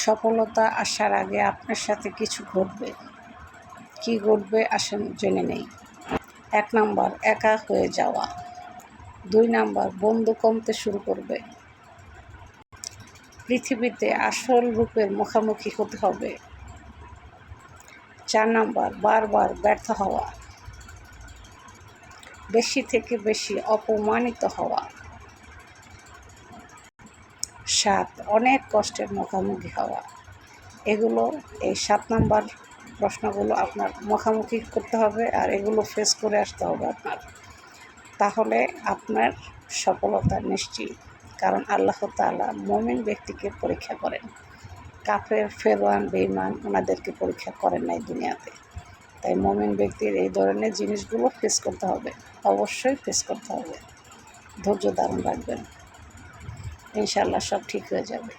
সফলতা আসার আগে আপনার সাথে কিছু ঘটবে। কি ঘটবে আসেন জেনে নেই। 1 নাম্বার, একা হয়ে যাওয়া। 2 নাম্বার, বন্ধু কমতে শুরু করবে। পৃথিবীতে আসল রূপের মুখোমুখি হতে হবে। 4 নাম্বার, বারবার ব্যর্থ হওয়া। বেশি থেকে বেশি অপমানিত হওয়া। 7, অনেক কষ্টের মুখোমুখি হওয়া। এই 7 নাম্বার প্রশ্নগুলো আপনার মুখোমুখি করতে হবে, আর এগুলো ফেস করে আসতে হবে আপনার। তাহলে আপনার সফলতা নিশ্চিত। কারণ আল্লাহ তাআলা মুমিন ব্যক্তিকে পরীক্ষা করেন। কাফের, ফেরওয়ান, বেঈমান ওনাদেরকে পরীক্ষা করেন নাই দুনিয়াতে। তাই মুমিন ব্যক্তির এই ধরনের জিনিসগুলো ফেস করতে হবে, অবশ্যই ফেস করতে হবে। ধৈর্য ধারণ রাখবেন, ইনশাআল্লাহ সব ঠিক হয়ে যাবে।